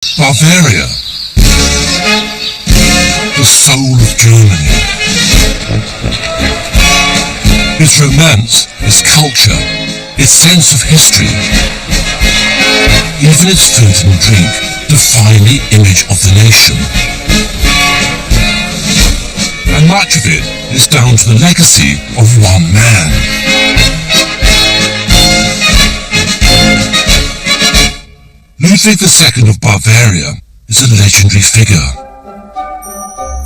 Bavaria, the soul of Germany. Its romance, its culture, its sense of history, even its food and drink define the image of the nation. And much of it is down to the legacy of one man. Ludwig II of Bavaria is a legendary figure.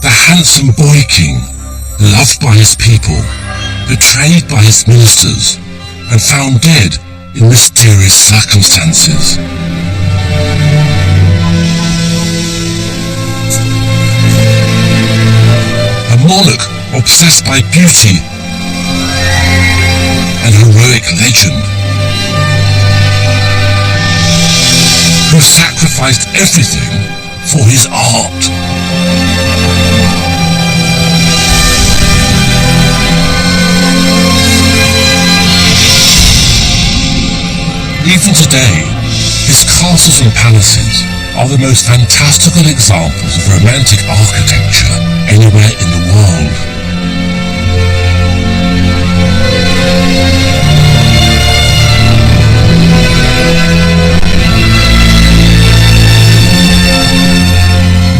The handsome boy king, loved by his people, betrayed by his ministers, and found dead in mysterious circumstances. A monarch obsessed by beauty and heroic legend, who sacrificed everything for his art. Even today, his castles and palaces are the most fantastical examples of romantic architecture anywhere in the world.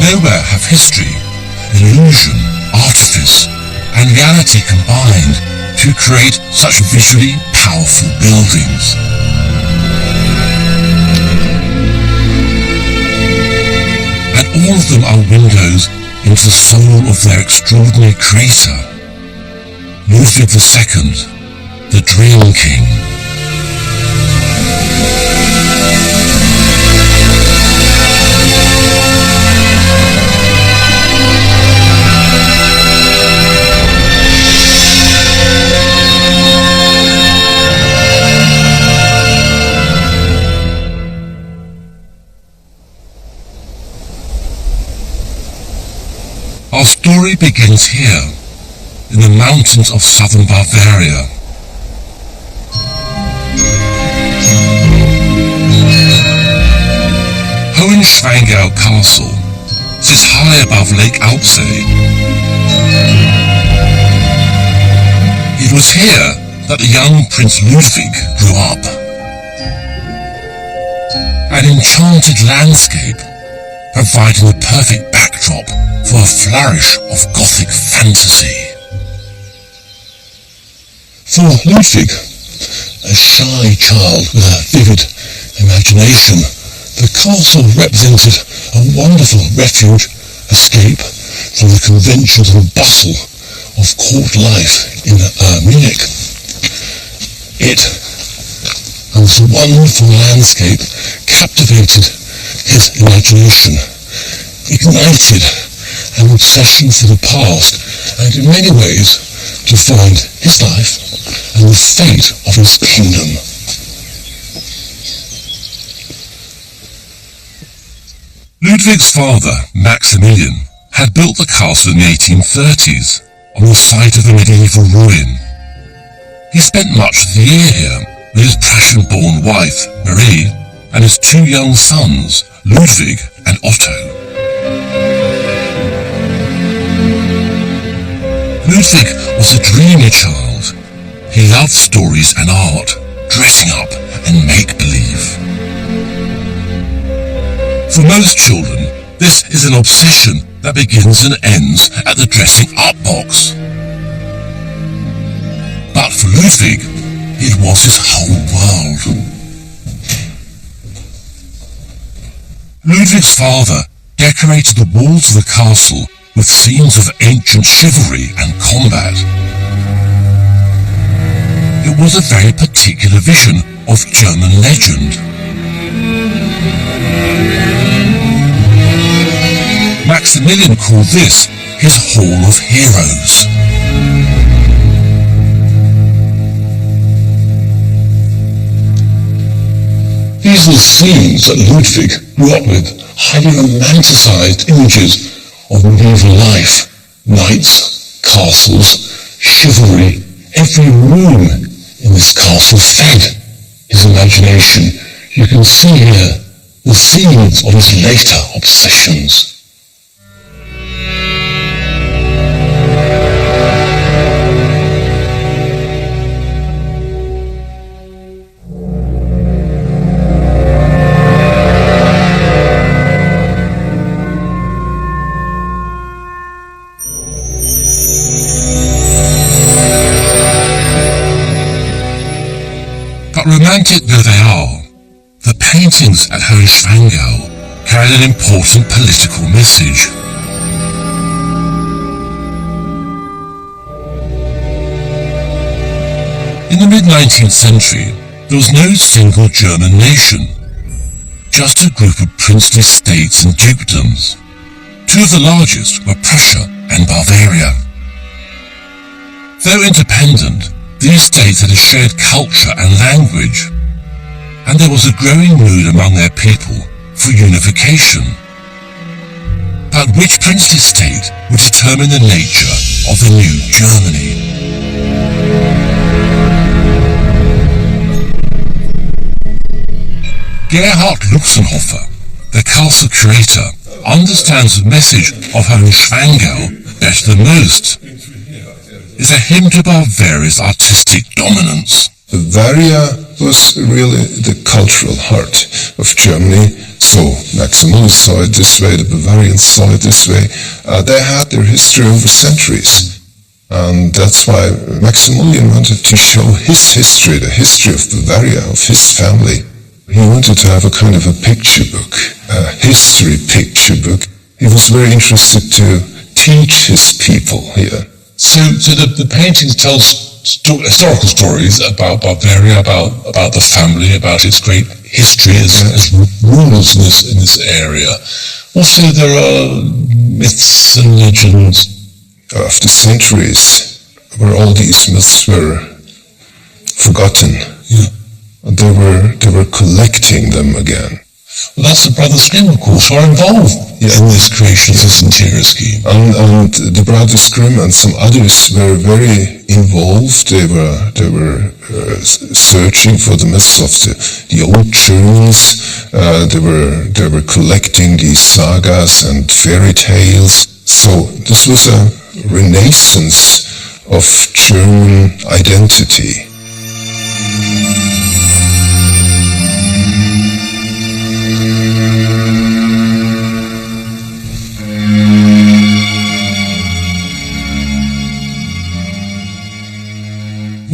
Nowhere have history, illusion, artifice, and reality combined to create such visually powerful buildings. And all of them are windows into the soul of their extraordinary creator, Ludwig II, the Dream King. Our story begins here, in the mountains of southern Bavaria. Hohenschwangau Castle sits high above Lake Alpsee. It was here that the young Prince Ludwig grew up. An enchanted landscape, providing the perfect backdrop for a flourish of Gothic fantasy. For Ludwig, a shy child with a vivid imagination, the castle represented a wonderful refuge, escape from the conventions and bustle of court life in Munich. It and this wonderful landscape captivated his imagination, ignited an obsession for the past, and in many ways defined his life and the fate of his kingdom. Ludwig's father, Maximilian, had built the castle in the 1830s on the site of a medieval ruin. He spent much of the year here with his Prussian-born wife, Marie, and his two young sons, Ludwig and Otto. Ludwig was a dreamy child. He loved stories and art, dressing up and make-believe. For most children, this is an obsession that begins and ends at the dressing up box. But for Ludwig, it was his whole world. Ludwig's father decorated the walls of the castle with scenes of ancient chivalry and combat. It was a very particular vision of German legend. Maximilian called this his Hall of Heroes. These were themes that Ludwig grew up with, highly romanticized images of medieval life, knights, castles, chivalry. Every room in this castle fed his imagination. You can see here were seeds of his later obsessions. But romantic though they are, the paintings at Hohenschwangau carried an important political message. In the mid-19th century, there was no single German nation, just a group of princely states and dukedoms. Two of the largest were Prussia and Bavaria. Though independent, these states had a shared culture and language, and there was a growing mood among their people for unification. But which princely state would determine the nature of the new Germany? Gerhard Luxenhofer, the castle curator, understands the message of Hohenschwangau better than most. Is a hymn to Bavaria's artistic dominance. Bavaria was really the cultural heart of Germany, so Maximilian saw it this way, the Bavarians saw it this way. They had their history over centuries, and that's why Maximilian wanted to show his history, the history of Bavaria, of his family. He wanted to have a kind of a picture book, a history picture book. He was very interested to teach his people here. So the paintings tell historical stories about Bavaria, about the family, about its great history as rulers in this area. Also, there are myths and legends. After centuries, where all these myths were forgotten, they were collecting them again. Well, that's the Brothers Grimm, of course, who are involved in this creation of this interior scheme. And the Brothers Grimm and some others were very involved. They were searching for the myths of the old Germans. They were collecting these sagas and fairy tales. So this was a renaissance of German identity.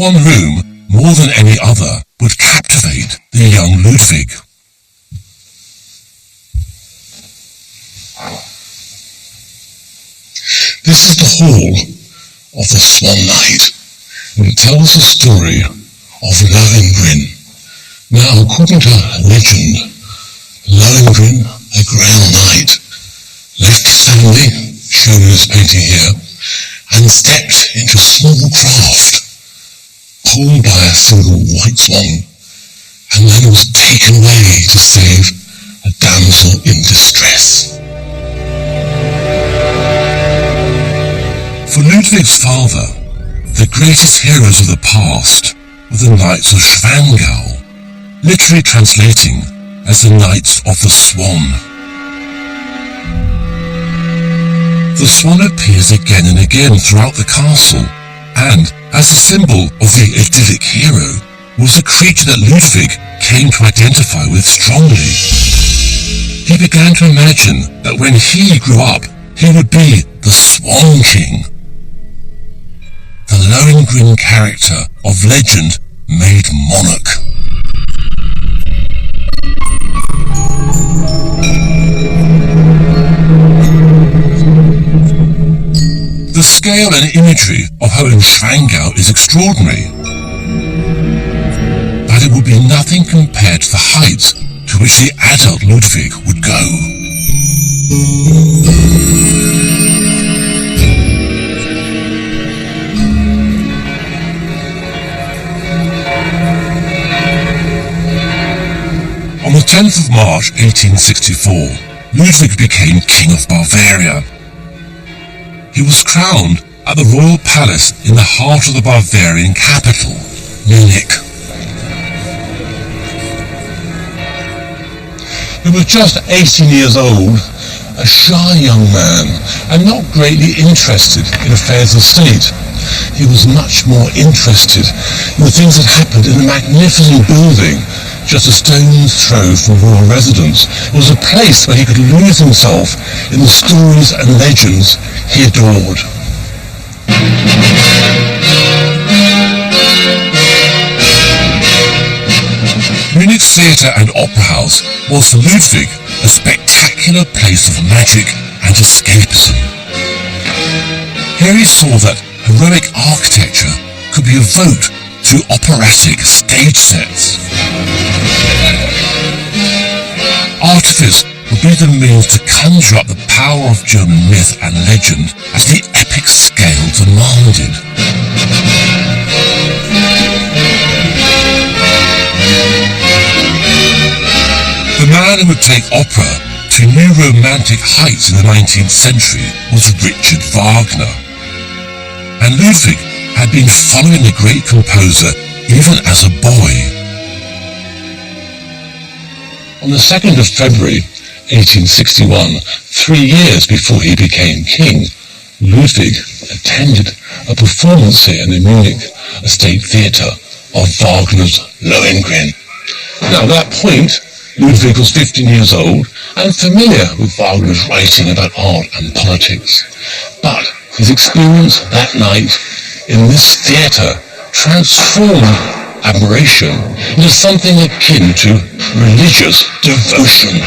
One room, more than any other, would captivate the young Ludwig. This is the hall of the Swan Knight, and it tells the story of Lohengrin. Now, according to legend, Lohengrin, a Grail Knight, left his family, shown in this painting here, and stepped into a small craft, pulled by a single white swan, and then was taken away to save a damsel in distress. For Ludwig's father, the greatest heroes of the past were the Knights of Schwangau, literally translating as the Knights of the Swan. The swan appears again and again throughout the castle, and, as a symbol of the idyllic hero, was a creature that Ludwig came to identify with strongly. He began to imagine that when he grew up, he would be the Swan King. The Lohengrin character of legend made monarch. The scale and imagery of Hohenschwangau is extraordinary, but it would be nothing compared to the heights to which the adult Ludwig would go. On the 10th of March 1864, Ludwig became King of Bavaria. He was crowned at the royal palace in the heart of the Bavarian capital, Munich. who was just 18 years old, a shy young man, and not greatly interested in affairs of state. He was much more interested in the things that happened in a magnificent building just a stone's throw from royal residence. It was a place where he could lose himself in the stories and legends he adored. Munich's theatre and opera house was for Ludwig a spectacular place of magic and escapism. Here he saw that heroic architecture could be evoked through operatic stage sets. Artifice would be the means to conjure up the power of German myth and legend as the epic scale demanded. The man who would take opera to new romantic heights in the 19th century was Richard Wagner. And Ludwig had been following the great composer even as a boy. On the 2nd of February 1861, 3 years before he became king, Ludwig attended a performance here in the Munich State Theatre of Wagner's Lohengrin. Now at that point, Ludwig was 15 years old and familiar with Wagner's writing about art and politics. But his experience that night in this theatre transformed admiration into something akin to religious devotion.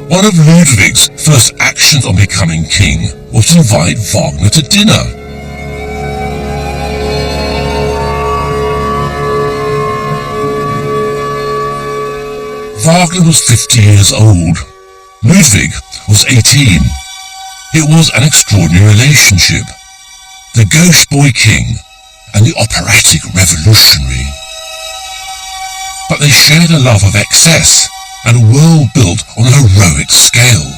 One of Ludwig's first actions on becoming king was to invite Wagner to dinner. Wagner was 50 years old. Ludwig was 18. It was an extraordinary relationship. The gauche boy king and the operatic revolutionary. But they shared a love of excess and a world built on a heroic scale.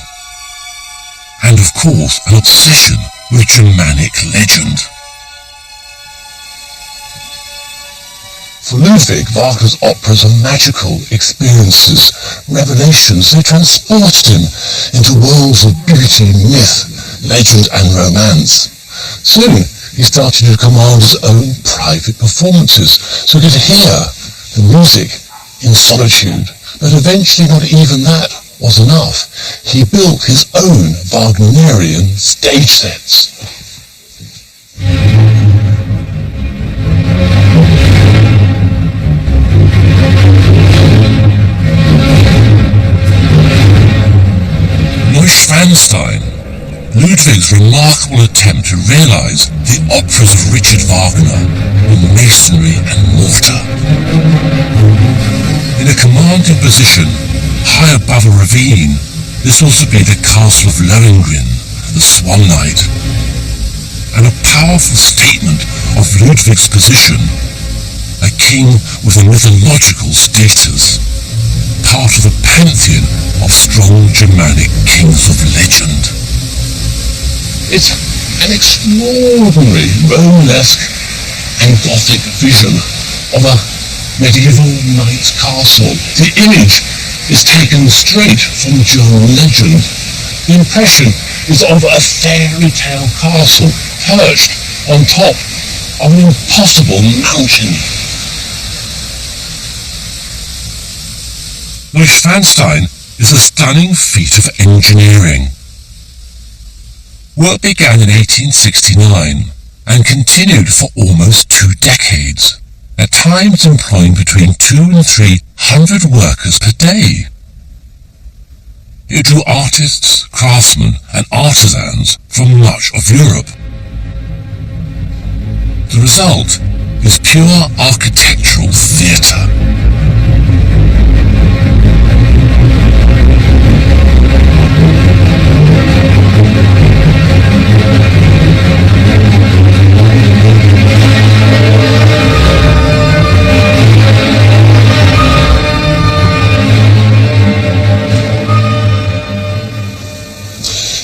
And of course an obsession with Germanic legend. For Ludwig, Wagner's operas are magical experiences, revelations. They transported him into worlds of beauty, myth, legend and romance. Soon he started to command his own private performances so he could hear the music in solitude. But eventually not even that was enough. He built his own Wagnerian stage sets. Neuschwanstein, Ludwig's remarkable attempt to realize the operas of Richard Wagner were masonry and mortar. In a commanding position, high above a ravine, this was to be the castle of Lohengrin, the Swan Knight, and a powerful statement of Ludwig's position, a king with a mythological status, part of the pantheon of strong Germanic kings of legend. It's an extraordinary Romanesque and Gothic vision of a medieval knight's castle. The image is taken straight from German legend. The impression is of a fairy tale castle perched on top of an impossible mountain. Neuschwanstein is a stunning feat of engineering. Work began in 1869 and continued for almost 2 decades, at times employing between 200 and 300 workers per day. It drew artists, craftsmen and artisans from much of Europe. The result is pure architectural theatre.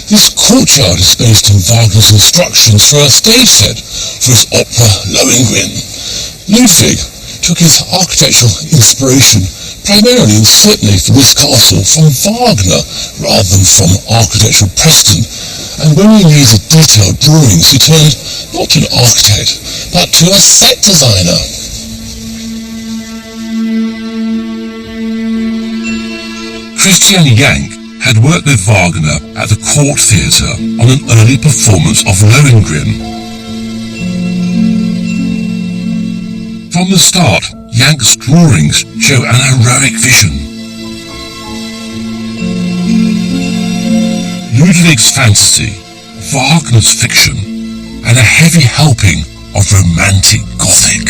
This courtyard is based on Wagner's instructions for a stage set for his opera Lohengrin. Ludwig took his architectural inspiration primarily and certainly for this castle from Wagner rather than from architectural precedent. And when we read the detailed drawings, he turned not to an architect, but to a set designer. Christian Jank had worked with Wagner at the Court Theatre on an early performance of Lohengrin. From the start, Jank's drawings show an heroic vision. Ludwig's fantasy, Wagner's fiction, and a heavy helping of romantic Gothic.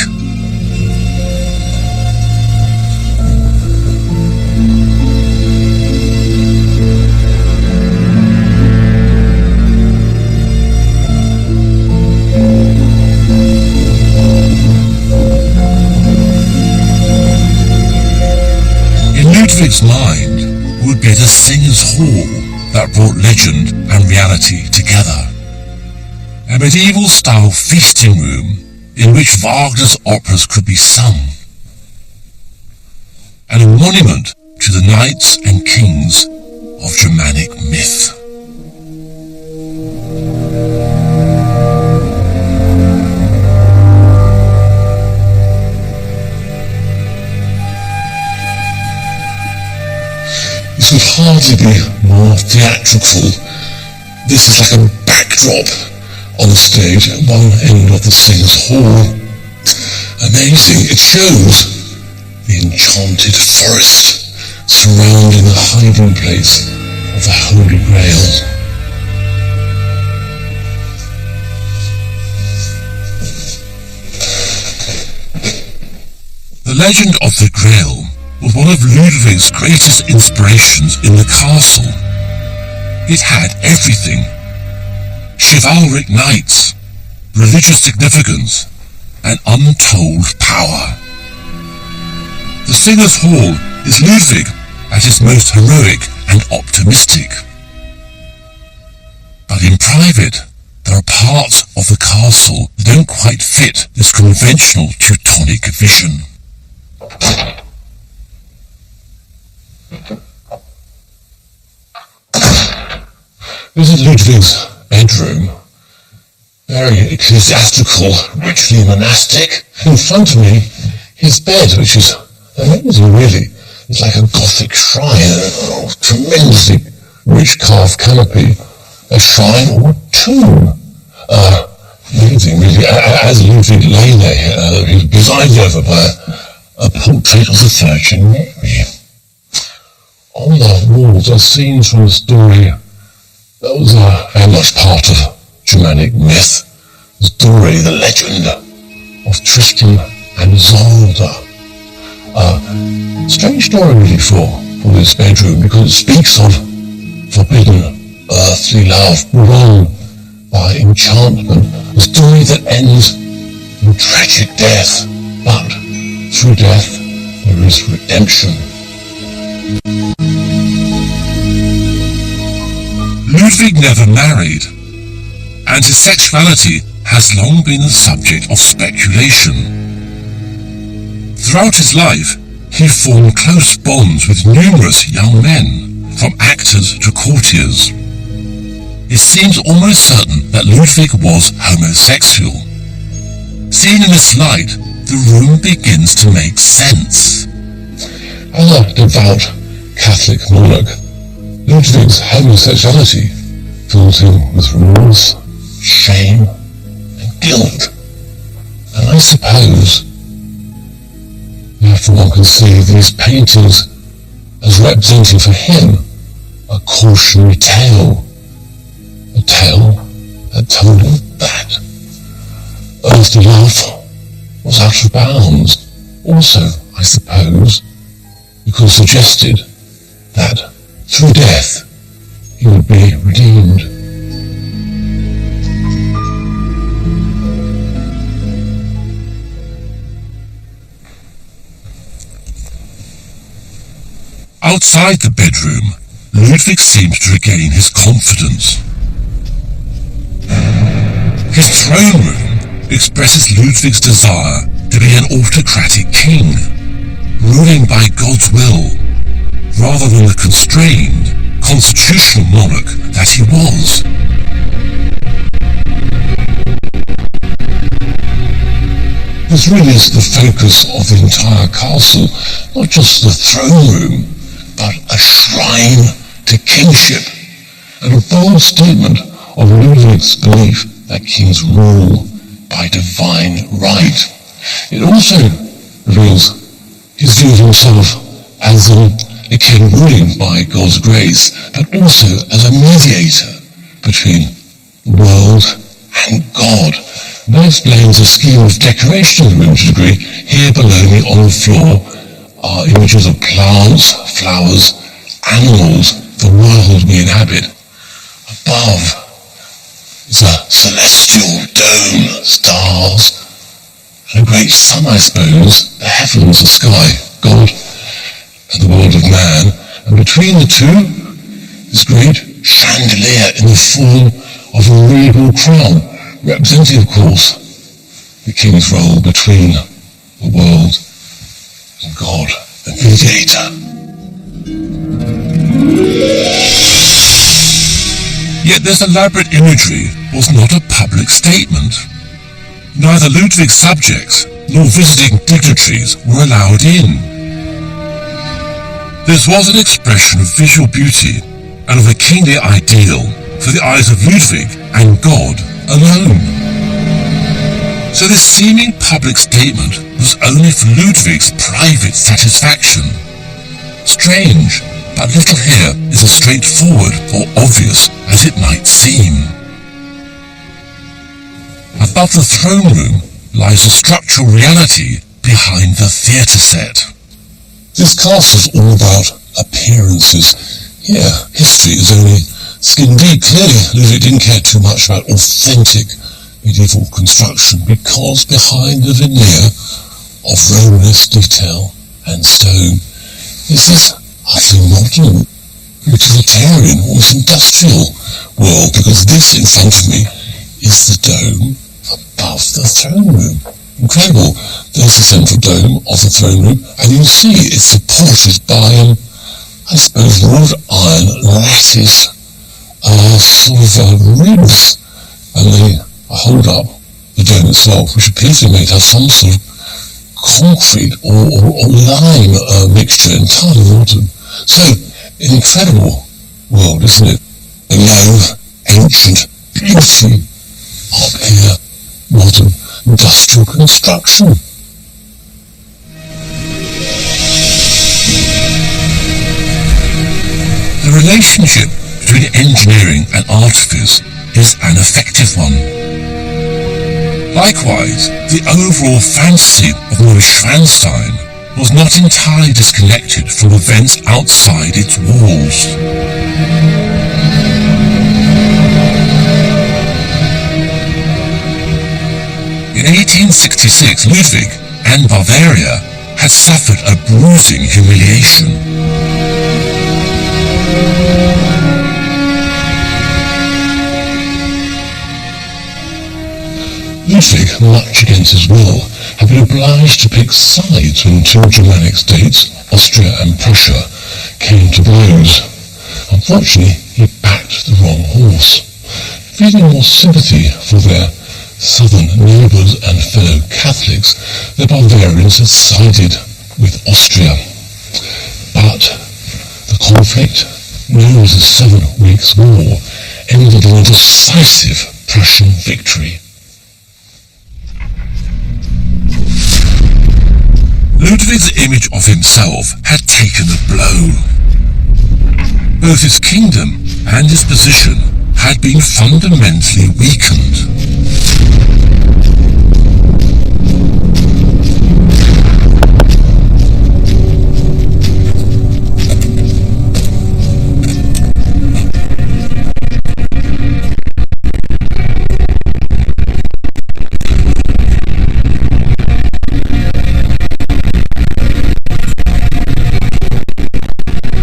Ludwig's mind would be the Singers' Hall that brought legend and reality together. A medieval-style feasting room in which Wagner's operas could be sung. And a monument to the knights and kings of Germanic myth. This would hardly be more theatrical. This is like a backdrop on the stage at one end of the Singers' Hall. Amazing. It shows the enchanted forest surrounding the hiding place of the Holy Grail. The legend of the Grail was one of Ludwig's greatest inspirations in the castle. It had everything: chivalric knights, religious significance, and untold power. The Singers' Hall is Ludwig at his most heroic and optimistic. But in private, there are parts of the castle that don't quite fit this conventional Teutonic vision. This is Ludwig's bedroom. Very ecclesiastical, richly monastic. In front of me, his bed, which is amazing really. It's like a Gothic shrine, a tremendously rich carved canopy, a shrine or a tomb. Amazing really. As Ludwig lay there, he was presided over by a portrait of the Virgin Mary. On the walls are scenes from the story that was very much part of Germanic myth. The story, the legend of Tristan and Isolde. Strange story really for this bedroom, because it speaks of forbidden earthly love brought on by enchantment. A story that ends in tragic death, but through death there is redemption. Ludwig never married, and his sexuality has long been the subject of speculation. Throughout his life, he formed close bonds with numerous young men, from actors to courtiers. It seems almost certain that Ludwig was homosexual. Seen in this light, the room begins to make sense. As a devout Catholic monarch, Ludwig's homosexuality fills him with remorse, shame, and guilt. And I suppose, therefore one can see these paintings as representing for him a cautionary tale. A tale that told him that earthly love was out of bounds. Also, I suppose, because it suggested that through death he would be redeemed. Outside the bedroom, Ludwig seems to regain his confidence. His throne room expresses Ludwig's desire to to be an autocratic king, ruling by God's will, rather than the constrained, constitutional monarch that he was. This really is the focus of the entire castle, not just the throne room, but a shrine to kingship, and a bold statement of Ludwig's belief that kings rule by divine right. It also reveals his view of himself as a king ruling by God's grace, but also as a mediator between the world and God. That explains the scheme of decoration of the room to a degree. Here below me on the floor are images of plants, flowers, animals, the world we inhabit. Above is a celestial dome, stars, and a great sun, I suppose, the heavens, the sky, God, and the world of man. And between the two, this great chandelier in the form of a regal crown, representing, of course, the king's role between the world and God, the mediator. Yet this elaborate imagery was not a public statement. Neither Ludwig's subjects nor visiting dignitaries were allowed in. This was an expression of visual beauty and of a kingly ideal for the eyes of Ludwig and God alone. So this seeming public statement was only for Ludwig's private satisfaction. Strange, but little here is as straightforward or obvious as it might seem. Above the throne room lies the structural reality behind the theatre set. This castle's all about appearances. Here, history is only skin deep. Clearly, Ludwig didn't care too much about authentic medieval construction because behind the veneer of Romanesque detail and stone is this utterly modern, utilitarian, almost industrial world, because this in front of me is the dome above the throne room. Incredible. There's the central dome of the throne room, and you see it's supported by, I suppose, wrought iron lattice sort of ribs, and they hold up the dome itself, which appears to be made to have some sort of concrete or lime mixture, entirely modern. So, an incredible world, isn't it? Below, ancient beauty. Up here, modern industrial construction. The relationship between engineering and artifice is an effective one. Likewise, the overall fantasy of Neuschwanstein was not entirely disconnected from events outside its walls. In 1866, Ludwig and Bavaria had suffered a bruising humiliation. Ludwig, much against his will, had been obliged to pick sides when two Germanic states, Austria and Prussia, came to blows. Unfortunately, he backed the wrong horse. Feeling more sympathy for their southern neighbours and fellow Catholics, the Bavarians had sided with Austria. But the conflict, known as the 7 Weeks' War, ended in a decisive Prussian victory. Ludwig's image of himself had taken a blow. Both his kingdom and his position had been fundamentally weakened.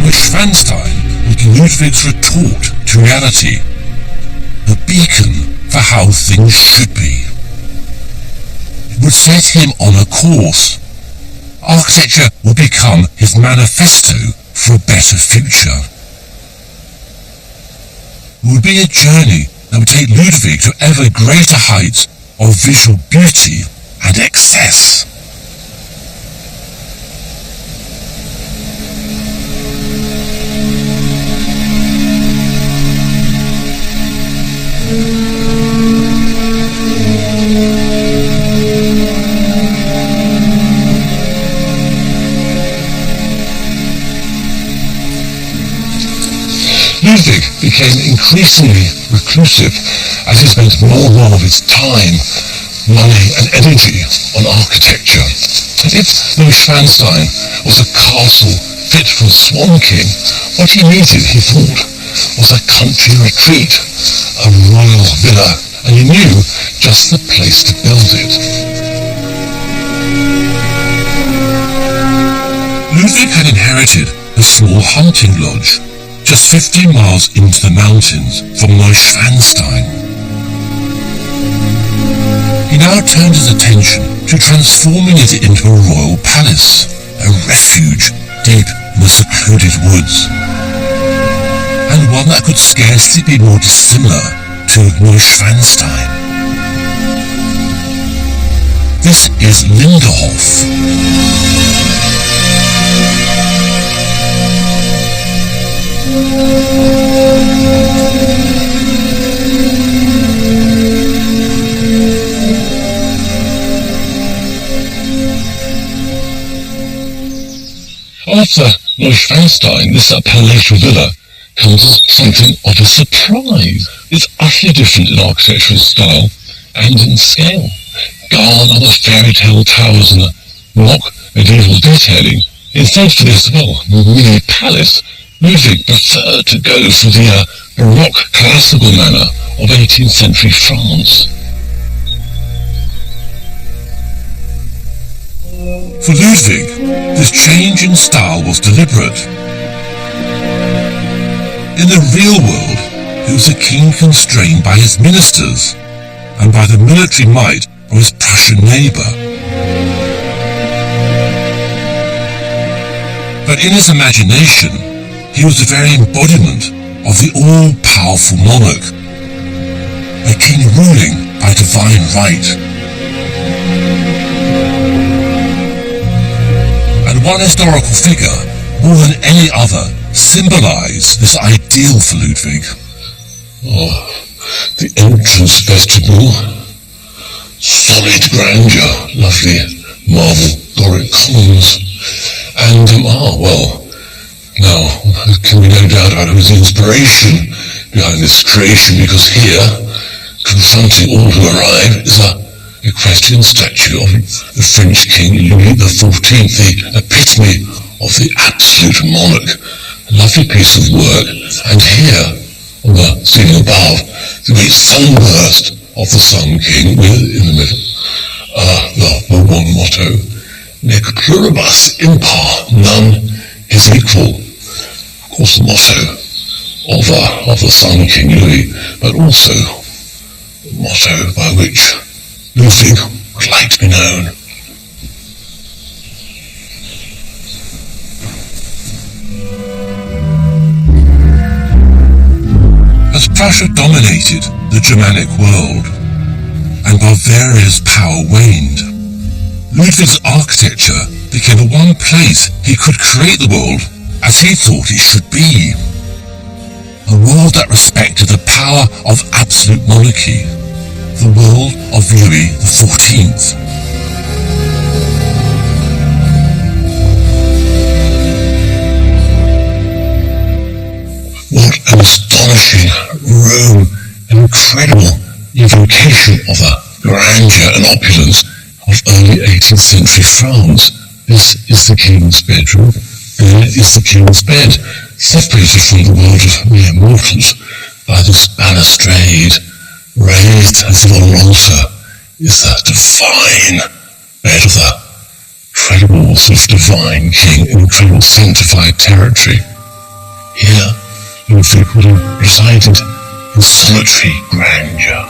Neuschwanstein was Ludwig's retort to reality, a beacon for how things should be. It would set him on a course. Architecture would become his manifesto for a better future. It would be a journey that would take Ludwig to ever greater heights of visual beauty and excess. Ludwig became increasingly reclusive as he spent more and more of his time, money and energy on architecture. And if Neuschwanstein was a castle fit for a Swan King, what he needed, he thought, was a country retreat, a royal villa, and he knew just the place to build it. Ludwig had inherited a small hunting lodge just 15 miles into the mountains from Neuschwanstein. He now turned his attention to transforming it into a royal palace, a refuge deep in the secluded woods, and one that could scarcely be more dissimilar to Neuschwanstein. This is Linderhof. After Neuschwanstein, this palatial villa comes as something of a surprise. It's utterly different in architectural style and in scale. Gone are the fairytale towers and the mock medieval detailing. Instead, for this, mini palace, Ludwig preferred to go for the Baroque classical manner of 18th century France. For Ludwig, this change in style was deliberate. In the real world, he was a king constrained by his ministers and by the military might of his Prussian neighbour. But in his imagination, he was the very embodiment of the all-powerful monarch, a king ruling by divine right. And one historical figure, more than any other, symbolized this ideal for Ludwig. Oh, the entrance vestibule. Solid grandeur, lovely marble Doric columns. And, now, there can be no doubt about whose inspiration behind this creation, because here, confronting all who arrive, is a equestrian statue of the French King Louis XIV, the epitome of the absolute monarch. A lovely piece of work. And here, on the ceiling above, the great sunburst of the Sun King, with, in the middle, the one motto, Nec pluribus impar, none is equal. Of course, the motto of the Sun King Louis, but also the motto by which Ludwig would like to be known. As Prussia dominated the Germanic world and Bavaria's power waned, Ludwig's architecture became the one place he could create the world as he thought it should be. A world that respected the power of absolute monarchy, the world of Louis XIV. What an astonishing room, an incredible evocation of the grandeur and opulence of early 18th century France. This is the king's bedroom. There is the king's bed, separated from the world of mere mortals by this balustrade, raised as if on an altar, is the divine bed of the incredible sort of divine king in incredible sanctified territory. Here, Ludwig would have resided in solitary grandeur.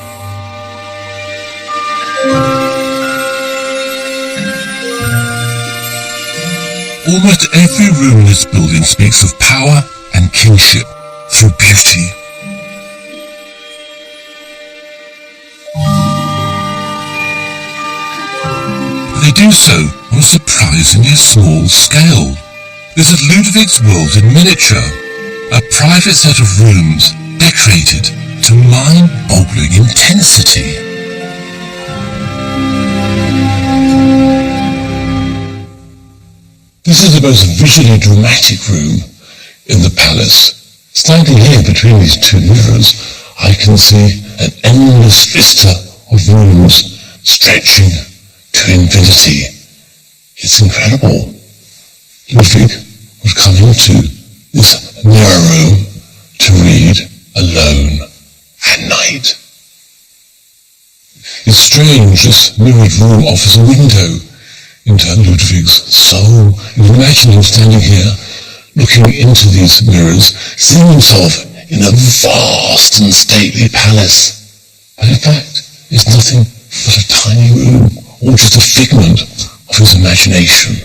Almost every room in this building speaks of power and kingship through beauty. They do so on a surprisingly small scale. This is Ludwig's world in miniature, a private set of rooms decorated to mind-boggling intensity. This is the most visually dramatic room in the palace. Standing here between these two mirrors, I can see an endless vista of rooms stretching to infinity. It's incredible. Ludwig would come into this mirror room to read alone at night. It's strange, this mirrored room offers a window into Ludwig's soul. You can imagine him standing here, looking into these mirrors, seeing himself in a vast and stately palace. But in fact, it's nothing but a tiny room, or just a figment of his imagination.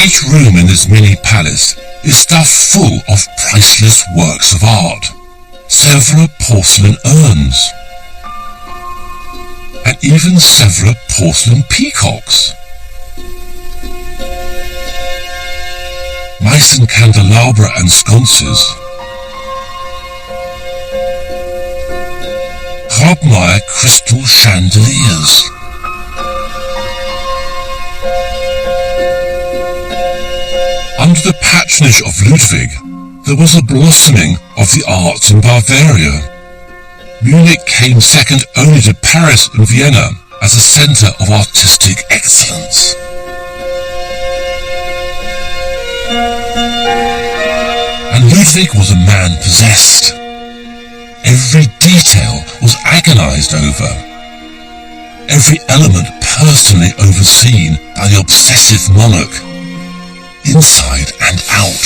Each room in this mini palace is stuffed full of priceless works of art, several porcelain urns, and even several porcelain peacocks. Meissen candelabra and sconces, Grobmeier crystal chandeliers, under the patronage of Ludwig, there was a blossoming of the arts in Bavaria. Munich came second only to Paris and Vienna as a centre of artistic excellence. And Ludwig was a man possessed. Every detail was agonized over. Every element personally overseen by the obsessive monarch, inside and out.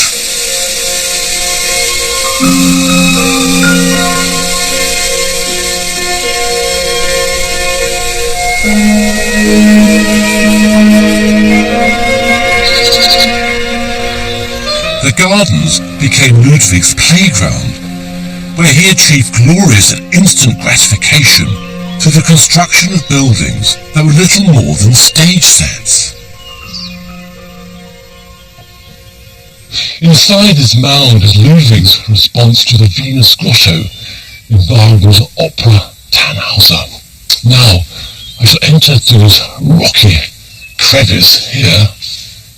The gardens became Ludwig's playground, where he achieved glorious and instant gratification through the construction of buildings that were little more than stage sets. Inside this mound is Ludwig's response to the Venus Grotto in Wagner's opera Tannhauser. Now, I shall enter through this rocky crevice here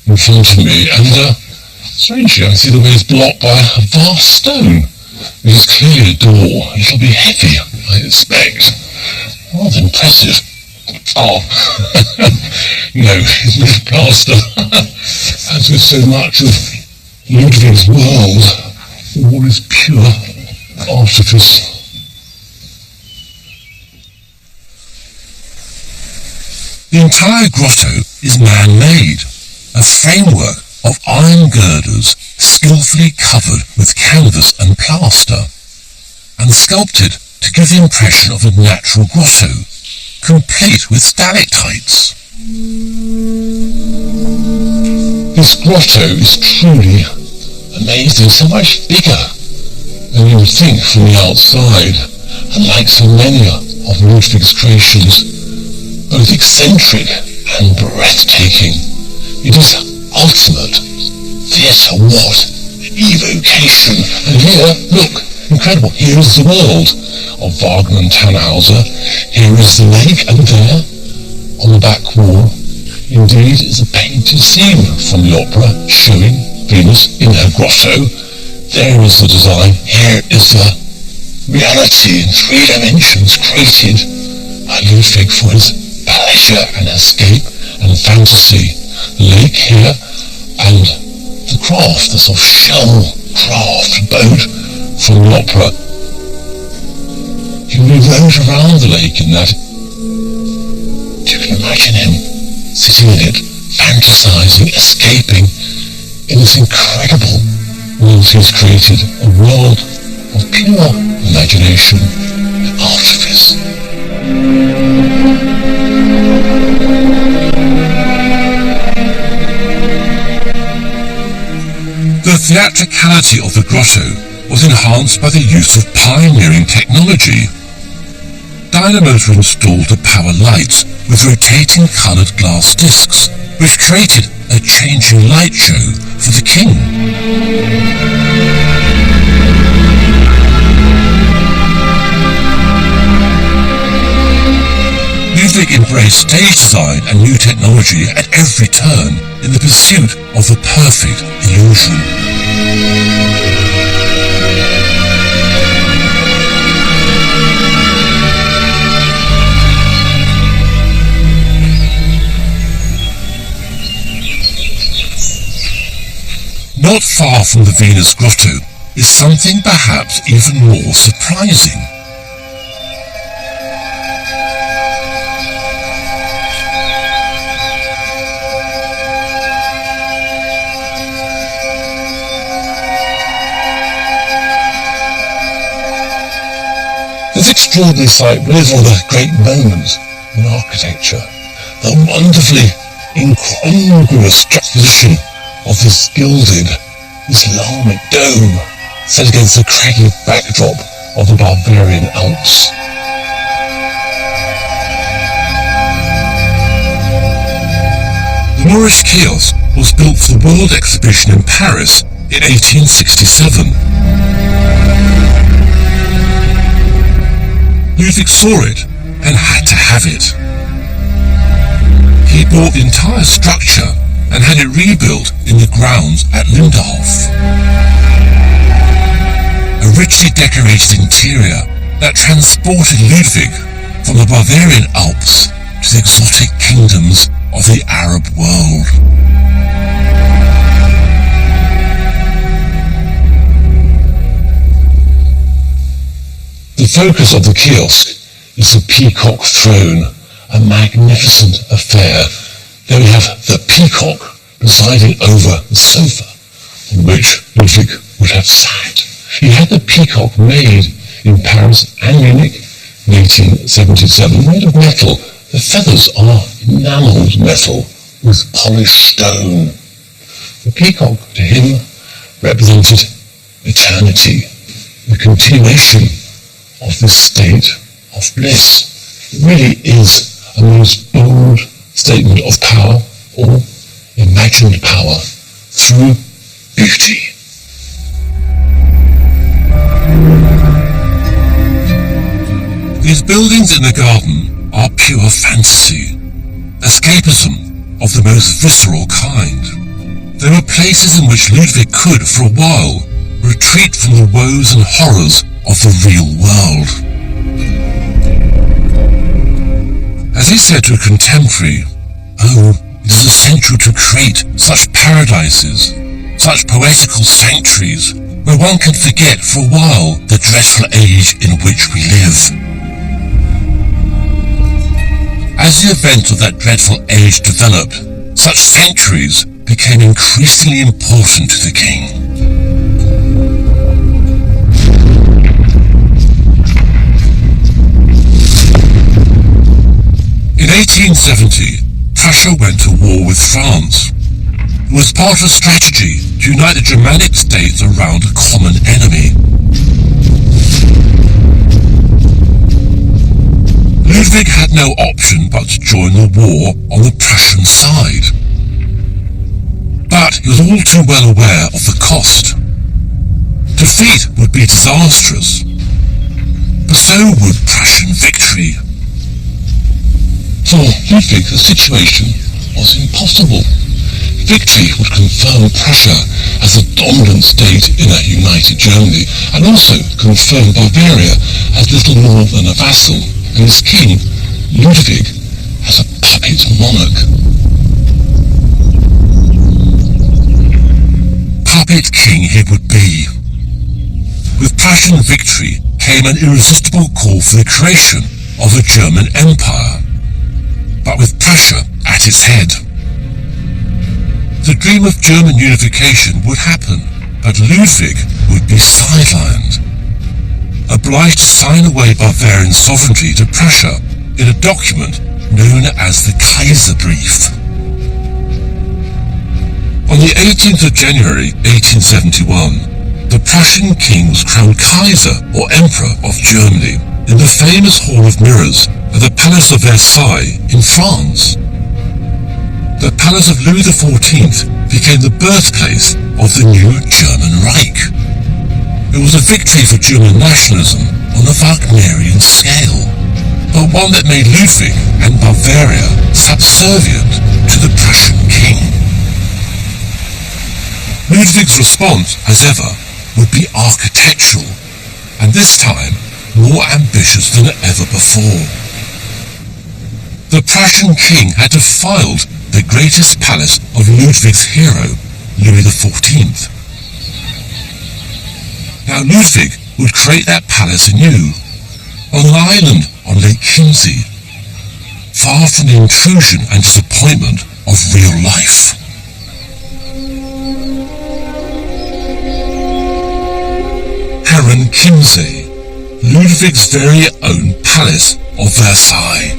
in front of me, and strangely I see the way is blocked by a vast stone. It is clearly a door. It'll be heavy, I expect. Rather impressive. Oh, no, it's made of plaster. As with so much of Ludwig's world, all is pure artifice. The entire grotto is man-made, a framework of iron girders skillfully covered with canvas and plaster, and sculpted to give the impression of a natural grotto, complete with stalactites. This grotto is truly amazing, so much bigger than you would think from the outside, and like so many of Ludwig's creations, both eccentric and breathtaking. It is ultimate theatre, what evocation! And here, look, incredible, here is the world of Wagner and Tannhauser. Here is the lake, and there, on the back wall, indeed, is a painted scene from the opera showing Venus in her grotto. There is the design. Here is the reality in 3 dimensions created by Ludwig for his pleasure and escape and fantasy. The lake here, and the craft, the sort of shell craft boat from the opera. He rode around the lake in that. You can imagine him sitting in it, fantasizing, escaping in this incredible world he's created, a world of pure imagination and artifice. The theatricality of the grotto was enhanced by the use of pioneering technology. Dynamos were installed to power lights with rotating coloured glass discs, which created a changing light show for the king. Ludwig embraced stage design and new technology at every turn in the pursuit of the perfect illusion. Not far from the Venus Grotto is something perhaps even more surprising. This extraordinary sight really is one of the great moments in architecture. The wonderfully incongruous juxtaposition of this gilded Islamic dome set against the craggy backdrop of the Bavarian Alps. The Moorish kiosk was built for the World Exhibition in Paris in 1867. Ludwig saw it and had to have it. He bought the entire structure and had it rebuilt in the grounds at Linderhof. A richly decorated interior that transported Ludwig from the Bavarian Alps to the exotic kingdoms of the Arab world. The focus of the kiosk is the peacock throne, a magnificent affair. There we have the peacock presiding over the sofa on which Ludwig would have sat. He had the peacock made in Paris and Munich in 1877, made of metal. The feathers are enamelled metal with polished stone. The peacock, to him, represented eternity, the continuation of this state of bliss. It really is a most bold statement of power, or imagined power, through beauty. These buildings in the garden are pure fantasy, escapism of the most visceral kind. They were places in which Ludwig could, for a while, retreat from the woes and horrors of the real world. As he said to a contemporary, "Oh, it is essential to create such paradises, such poetical sanctuaries, where one can forget for a while the dreadful age in which we live." As the events of that dreadful age developed, such sanctuaries became increasingly important to the king. In 1870, Prussia went to war with France. It was part of a strategy to unite the Germanic states around a common enemy. Ludwig had no option but to join the war on the Prussian side. But he was all too well aware of the cost. Defeat would be disastrous, but so would Prussian victory. For Ludwig, the situation was impossible. Victory would confirm Prussia as the dominant state in a united Germany, and also confirm Bavaria as little more than a vassal, and his king, Ludwig, as a puppet monarch. Puppet king he would be. With Prussian victory came an irresistible call for the creation of a German empire, but with Prussia at its head. The dream of German unification would happen, but Ludwig would be sidelined, obliged to sign away Bavarian sovereignty to Prussia in a document known as the Kaiserbrief. On the 18th of January 1871, the Prussian king was crowned Kaiser or Emperor of Germany in the famous Hall of Mirrors at the Palace of Versailles in France. The Palace of Louis XIV became the birthplace of the new German Reich. It was a victory for German nationalism on a Wagnerian scale, but one that made Ludwig and Bavaria subservient to the Prussian king. Ludwig's response, as ever, would be architectural, and this time more ambitious than ever before. The Prussian king had defiled the greatest palace of Ludwig's hero, Louis XIV. Now Ludwig would create that palace anew, on an island on Lake Chiemsee, far from the intrusion and disappointment of real life. Herren Chiemsee, Ludwig's very own Palace of Versailles.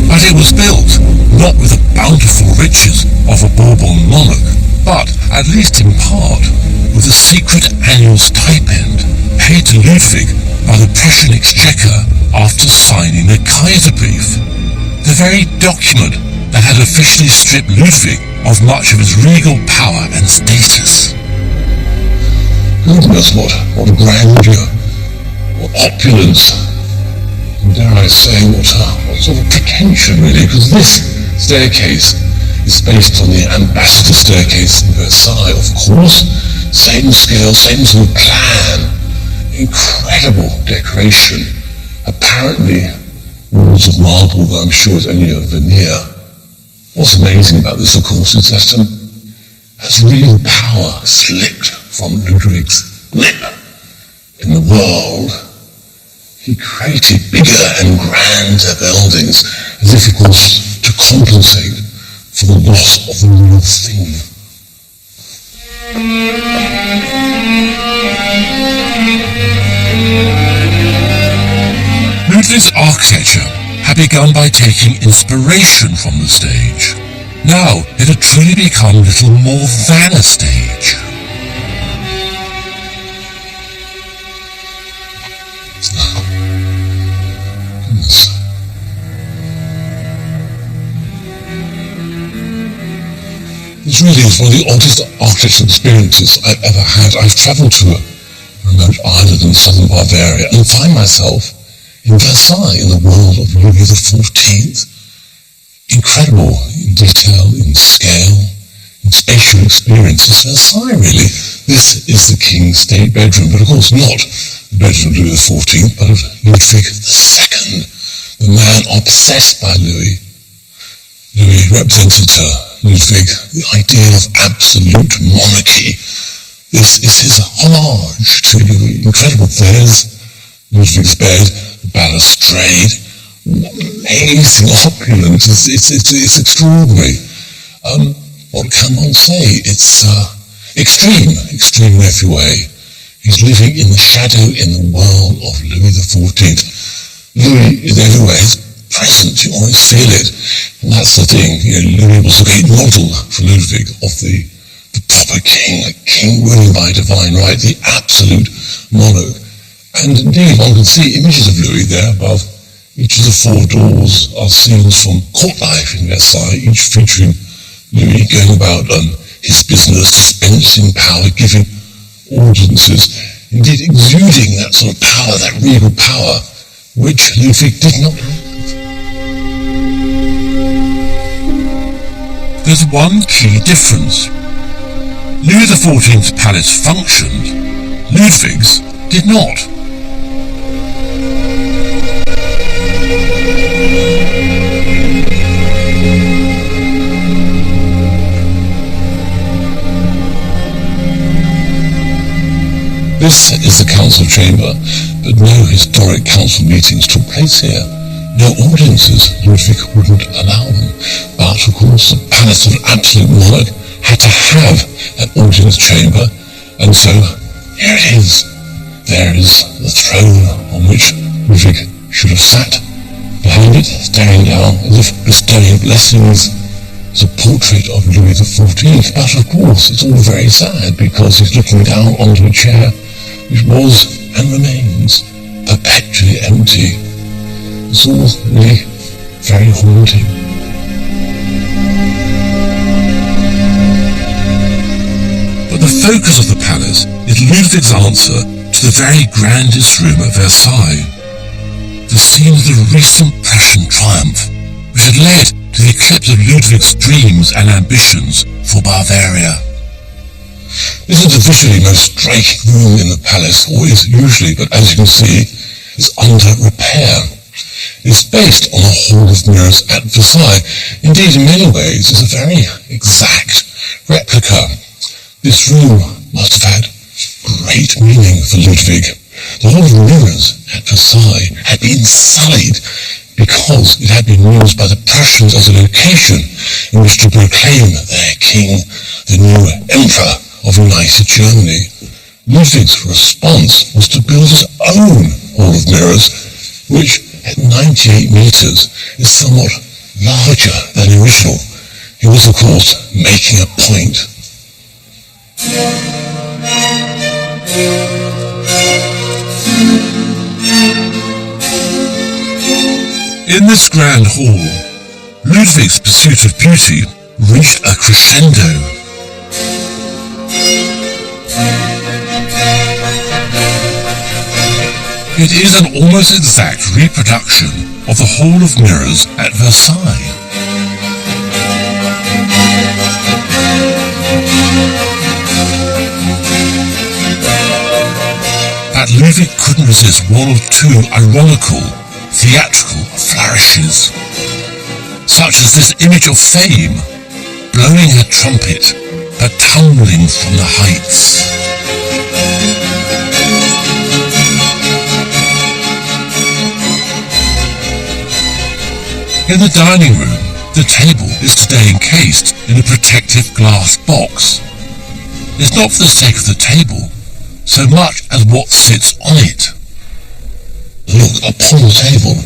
But it was built not with the bountiful riches of a Bourbon monarch, but, at least in part, with a secret annual stipend paid to Ludwig by the Prussian exchequer after signing the Kaiserbrief, the very document that had officially stripped Ludwig of much of his regal power and status. Goodness, what grandeur, what opulence, and dare I say, what sort of pretension really, because this staircase is based on the ambassador staircase in Versailles, of course. Same scale, same sort of plan, incredible decoration, apparently walls of marble, though I'm sure it's only a veneer. What's amazing about this, of course, is that as real power slipped from Ludwig's grip in the world, he created bigger and grander buildings, as if it was to compensate for the loss of the real thing. Ludwig's architecture had begun by taking inspiration from the stage. Now it had truly become little more than a stage. Goodness. This really is one of the oddest architectural experiences I've ever had. I've travelled to a remote island in southern Bavaria and find myself in Versailles, in the world of Louis XIV. Incredible in detail, in scale, in spatial experience. It's Versailles, really. This is the king's state bedroom, but of course not the bedroom of Louis XIV, but of Ludwig II, the man obsessed by Louis. Louis represented Ludwig, the ideal of absolute monarchy. This is his homage to Louis. Incredible. There's Ludwig's bed, the balustrade, amazing opulence. It's extraordinary. What can one say? It's extreme in every way. He's living in the shadow in the world of Louis XIV. Louis is everywhere. He's present. You always feel it. And that's the thing. Louis was a great model for Ludwig of the proper king, a king ruling by divine right, the absolute monarch. And indeed, one can see images of Louis there above. Each of the four doors are scenes from court life in Versailles, each featuring Louis going about his business, dispensing power, giving audiences, indeed exuding that sort of power, that regal power, which Ludwig did not have. There's one key difference. Louis XIV's palace functioned, Ludwig's did not. This is the council chamber, but no historic council meetings took place here. No audiences. Ludwig wouldn't allow them. But, of course, the palace of an absolute monarch had to have an audience chamber, and so here it is. There is the throne on which Ludwig should have sat. Behind it, staring down as if bestowing blessings, is a portrait of Louis XIV. But of course, it's all very sad because he's looking down onto a chair which was and remains perpetually empty. It's all really very haunting. But the focus of the palace is Ludwig's answer to the very grandest room at Versailles, the scene of the recent Prussian triumph, which had led to the eclipse of Ludwig's dreams and ambitions for Bavaria. This is the visually most striking room in the palace, or is usually, but as you can see, is under repair. It's based on the Hall of Mirrors at Versailles. Indeed, in many ways, it's a very exact replica. This room must have had great meaning for Ludwig. The Hall of Mirrors at Versailles had been sullied because it had been used by the Prussians as a location in which to proclaim their king, the new emperor of United Germany. Ludwig's response was to build his own Hall of Mirrors, which at 98 meters is somewhat larger than the original. He was, of course, making a point. In this grand hall, Ludwig's pursuit of beauty reached a crescendo. It is an almost exact reproduction of the Hall of Mirrors at Versailles. But Ludwig couldn't resist one or two ironical, theatrical flourishes, such as this image of Fame blowing her trumpet but tumbling from the heights. In the dining room, the table is today encased in a protective glass box. It's not for the sake of the table, so much as what sits on it. Look, upon the table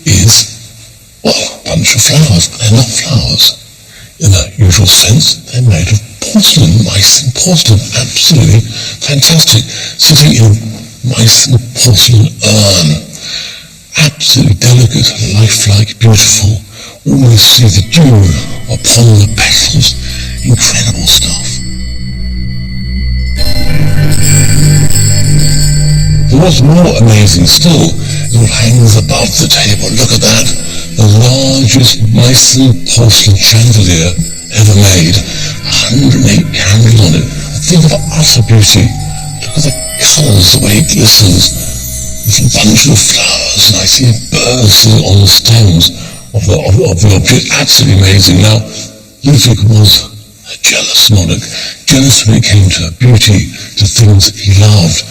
is, well, a bunch of flowers. They're not flowers. In the usual sense, they're made of porcelain, Meissen porcelain. Absolutely fantastic. Sitting in Meissen porcelain urn. Absolutely delicate, lifelike, beautiful. Almost see the dew upon the petals. Incredible stuff. But what's more amazing still is what hangs above the table. Look at that. The largest Meissen porcelain chandelier ever made. 108 candles on it. Think of utter beauty. Look at the colours, the way it glistens. It's a bunch of flowers, and I see birds on the stems of the object. Absolutely amazing. Now, Ludwig was a jealous monarch. Jealous when it came to beauty, to things he loved.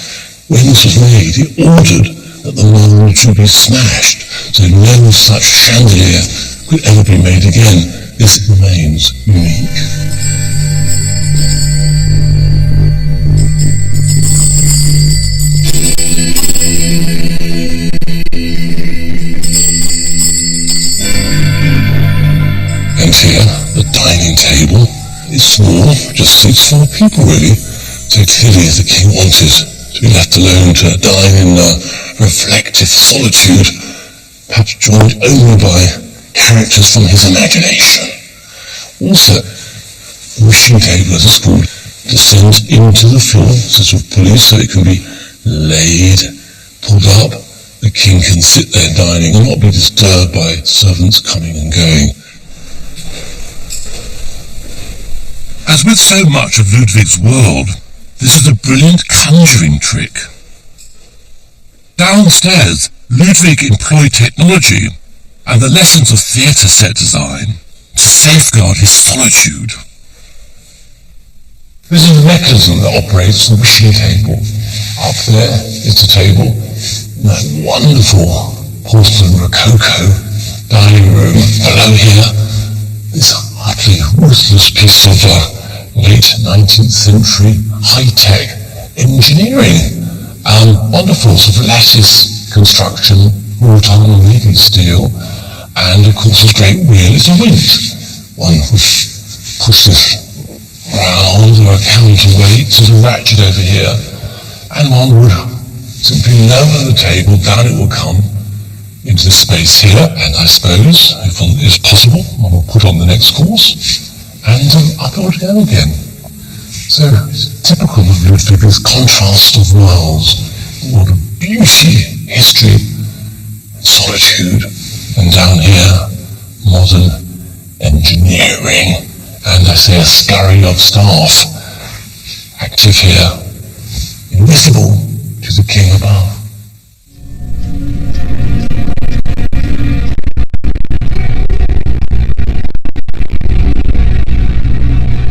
When this was made, he ordered that the mould should be smashed, so no such chandelier could ever be made again. This remains unique. And here, the dining table is small, just suits 4 people really. So clearly the king wanted to be left alone to dine in reflective solitude, perhaps joined only by characters from his imagination. Also, the wishing table, as it's called, descends into the floor, sort of pulley, so it can be laid, pulled up. The king can sit there dining and not be disturbed by servants coming and going. As with so much of Ludwig's world, this is a brilliant conjuring trick. Downstairs, Ludwig employed technology and the lessons of theatre set design to safeguard his solitude. This is the mechanism that operates the wishing table. Up there is the table. That wonderful porcelain rococo dining room. Below here, this utterly ruthless piece of late 19th century high-tech engineering. Wonderful sort of lattice construction, wrought iron and leading steel, and of course his great wheel is a winch, one which pushes round or a counterweight, sort of ratchet over here, and one would simply lower the table, down it will come into the space here, and I suppose, if it is possible, I will put on the next course, and up it would go again. So it's typical of Ludwig's contrast of worlds, what a beauty, history, solitude, and down here, modern engineering, and I say a scurry of staff, active here, invisible to the king above.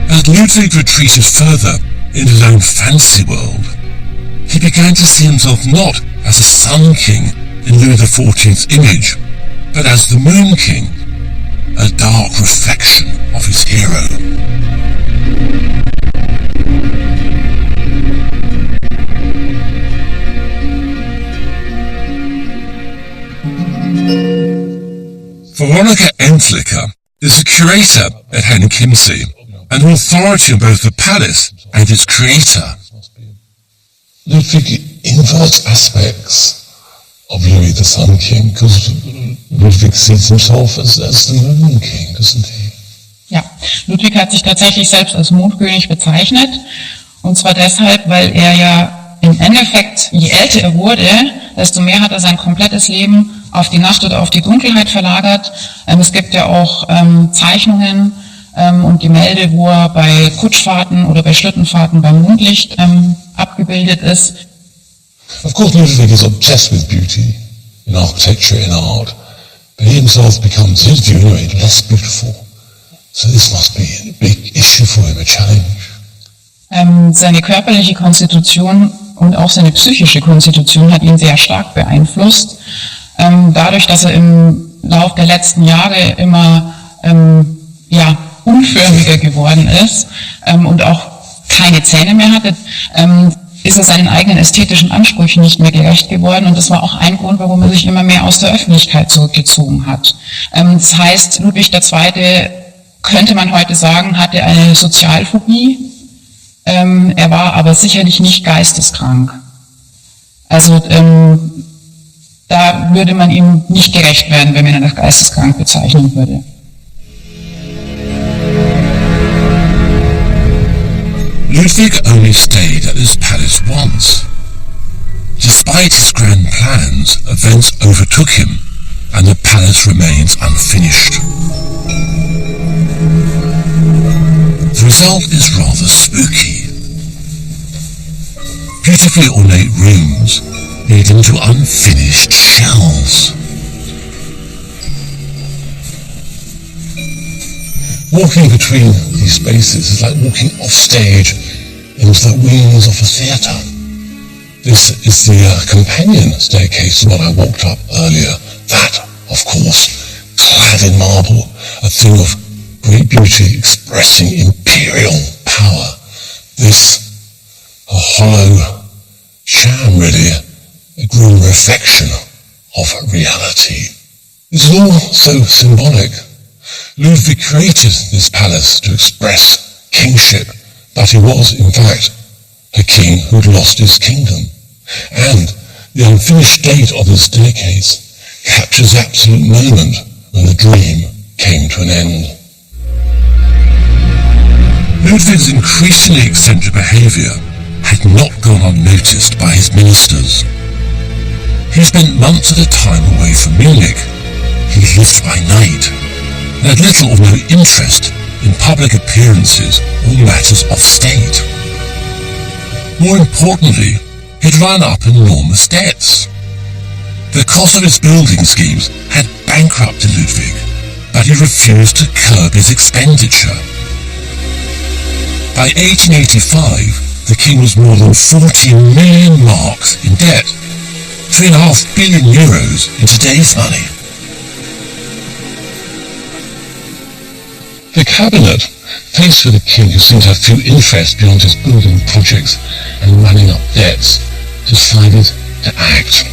As Ludwig retreated further into his own fantasy world, he began to see himself not as a Sun King in Louis XIV's image, but as the Moon King, a dark reflection of his hero. Veronica Entlicker is the curator at Hen Kimsey, and an authority on both the palace and its creator. Ludwig inverts aspects of Louis the Sun King, because Ludwig sees himself as the Moon King, doesn't he? Ja, Ludwig hat sich tatsächlich selbst als Mondkönig bezeichnet, und zwar deshalb, weil er ja im Endeffekt, je älter er wurde, desto mehr hat er sein komplettes Leben auf die Nacht oder auf die Dunkelheit verlagert. Es gibt ja auch Zeichnungen und Gemälde, wo er bei Kutschfahrten oder bei Schlittenfahrten beim Mondlicht abgebildet ist. Of course, Ludwig is obsessed with beauty in architecture, in art, but he himself becomes, his view anyway, less beautiful. So this must be a big issue for him, a challenge. Seine körperliche Konstitution und auch seine psychische Konstitution hat ihn sehr stark beeinflusst. Dadurch, dass er im Lauf der letzten Jahre immer unförmiger geworden ist und auch keine Zähne mehr hatte, ist er seinen eigenen ästhetischen Ansprüchen nicht mehr gerecht geworden, und das war auch ein Grund, warum er sich immer mehr aus der Öffentlichkeit zurückgezogen hat. Das heißt, Ludwig II., könnte man heute sagen, hatte eine Sozialphobie, er war aber sicherlich nicht geisteskrank. Also da würde man ihm nicht gerecht werden, wenn man ihn als geisteskrank bezeichnen würde. Ludwig only stayed at this palace once. Despite his grand plans, events overtook him, and the palace remains unfinished. The result is rather spooky. Beautifully ornate rooms lead into unfinished shells. Walking between these spaces is like walking off stage into the wings of a theatre. This is the companion staircase to what I walked up earlier. That, of course, clad in marble, a thing of great beauty expressing imperial power. This, a hollow sham really, a grim reflection of reality. This is all so symbolic. Ludwig created this palace to express kingship, but he was, in fact, a king who had lost his kingdom. And the unfinished state of the staircase captures the absolute moment when the dream came to an end. Ludwig's increasingly eccentric behaviour had not gone unnoticed by his ministers. He spent months at a time away from Munich. He lived by night, and had little or no interest in public appearances or matters of state. More importantly, he'd run up enormous debts. The cost of his building schemes had bankrupted Ludwig, but he refused to curb his expenditure. By 1885, the king was more than 40 million marks in debt, 3.5 billion euros in today's money. The cabinet case for the king, who seemed to have few interests beyond his building projects and running up debts, decided to act.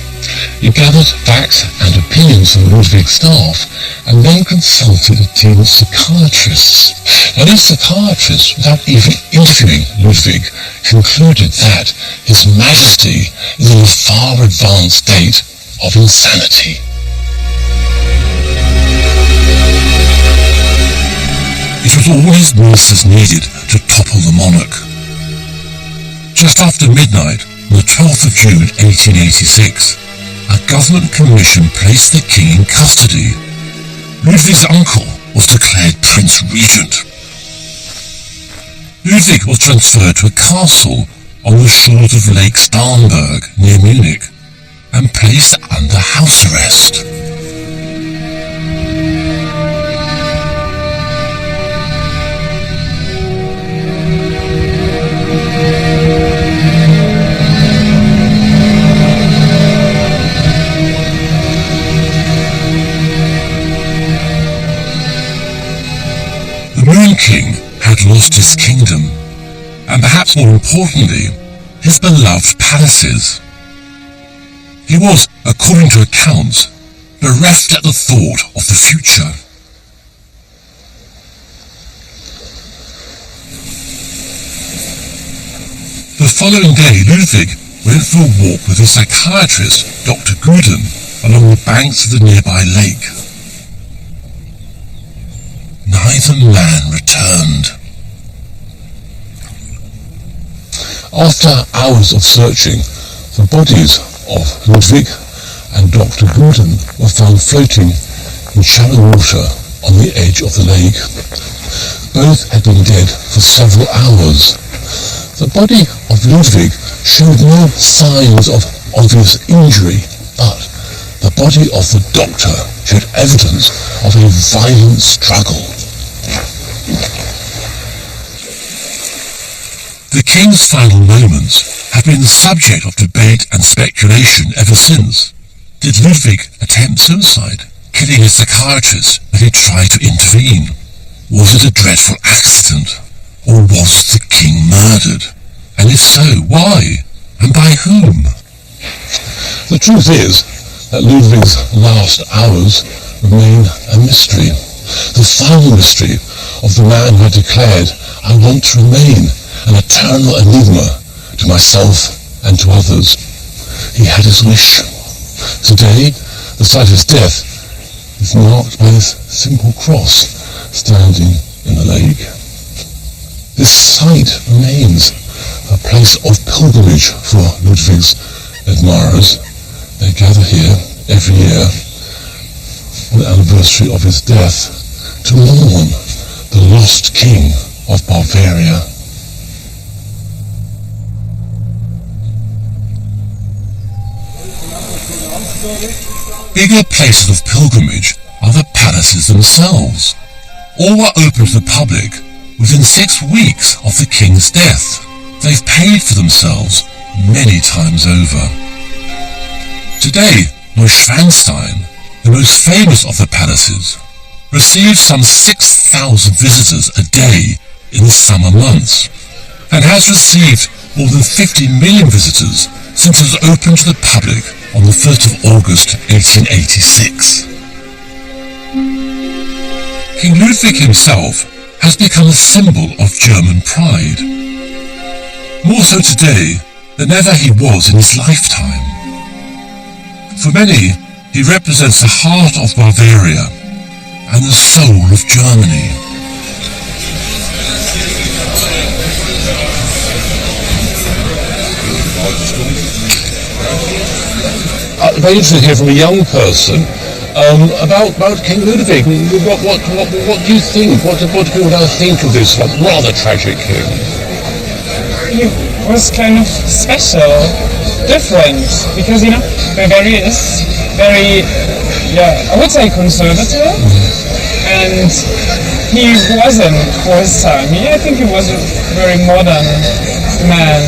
He gathered facts and opinions from Ludwig's staff and then consulted a team of psychiatrists. Now these psychiatrists, without even interviewing Ludwig, concluded that His Majesty is in a far advanced state of insanity. It was all his ministers needed to topple the monarch. Just after midnight, on the 12th of June 1886, a government commission placed the king in custody. Ludwig's uncle was declared Prince Regent. Ludwig was transferred to a castle on the shores of Lake Starnberg near Munich and placed under house arrest. The Moon King had lost his kingdom, and perhaps more importantly, his beloved palaces. He was, according to accounts, bereft at the thought of the future. The following day, Ludwig went for a walk with his psychiatrist, Dr. Guden, along the banks of the nearby lake. Neither man returned. After hours of searching, the bodies of Ludwig and Dr. Guden were found floating in shallow water on the edge of the lake. Both had been dead for several hours. The body of Ludwig showed no signs of obvious injury, but the body of the doctor showed evidence of a violent struggle. The king's final moments have been the subject of debate and speculation ever since. Did Ludwig attempt suicide, killing his psychiatrist when he tried to intervene? Was it a dreadful accident, or was the king murdered? And if so, why? And by whom? The truth is that Ludwig's last hours remain a mystery. The final mystery of the man who had declared, "I want to remain an eternal enigma to myself and to others." He had his wish. Today, the site of his death is marked by this simple cross standing in the lake. This site remains a place of pilgrimage for Ludwig's admirers. They gather here every year on the anniversary of his death to mourn the lost king of Bavaria. Bigger places of pilgrimage are the palaces themselves. All were open to the public within 6 weeks of the king's death. They've paid for themselves many times over. Today, Neuschwanstein, the most famous of the palaces, receives some 6,000 visitors a day in the summer months, and has received more than 50 million visitors since it was opened to the public on the 1st of August 1886. King Ludwig himself has become a symbol of German pride, more so today than ever he was in his lifetime. For many, he represents the heart of Bavaria and the soul of Germany. Very interesting to hear from a young person about King Ludwig. What do you think? What do people now think of this rather tragic king? He was kind of special, different, because Bavaria is very, I would say conservative, and he wasn't for his time. I think he was a very modern man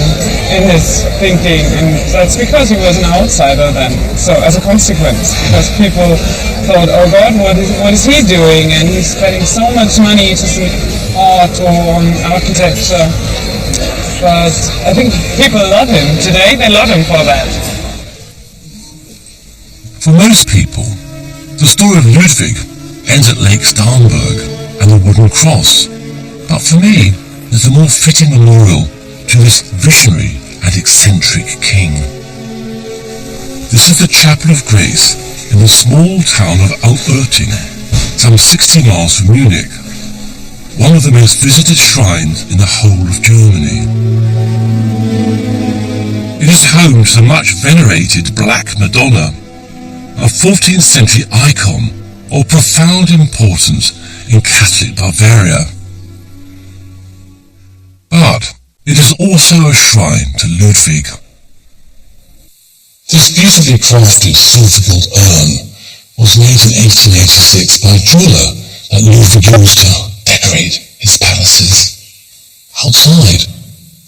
in his thinking, and that's because he was an outsider then. So as a consequence, because people thought, oh God, what is he doing? And he's spending so much money to art or on architecture. But I think people love him today. They love him for that. For most people, the story of Ludwig ends at Lake Starnberg and the wooden cross. But for me, there's a more fitting memorial to this visionary and eccentric king. This is the Chapel of Grace in the small town of Altötting, some 60 miles from Munich, one of the most visited shrines in the whole of Germany. It is home to the much venerated Black Madonna, a 14th century icon of profound importance in Catholic Bavaria. But it is also a shrine to Ludwig. This beautifully crafted silver-gilt urn was made in 1886 by a jeweller that Ludwig used to decorate his palaces. Outside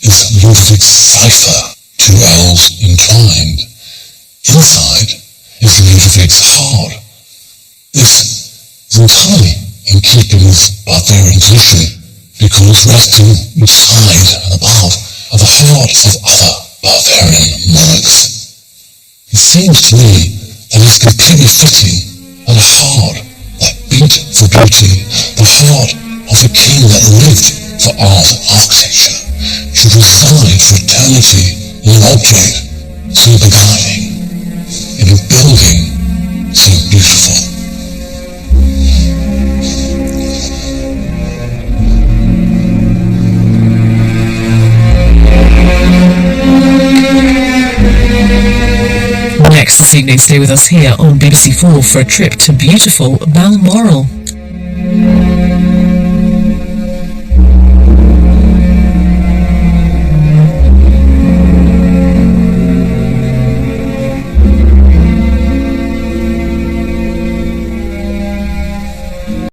is Ludwig's cipher, 2 L's entwined. Inside is Ludwig's heart. This is entirely in keeping with Bavarian tradition, because resting inside and above are the hearts of other Bavarian monarchs. It seems to me that it's completely fitting that a heart that beat for beauty, the heart of a king that lived for art and architecture, should reside for eternity in an object so beguiling, in a building so beautiful. Next this evening, stay with us here on BBC4 for a trip to beautiful Balmoral.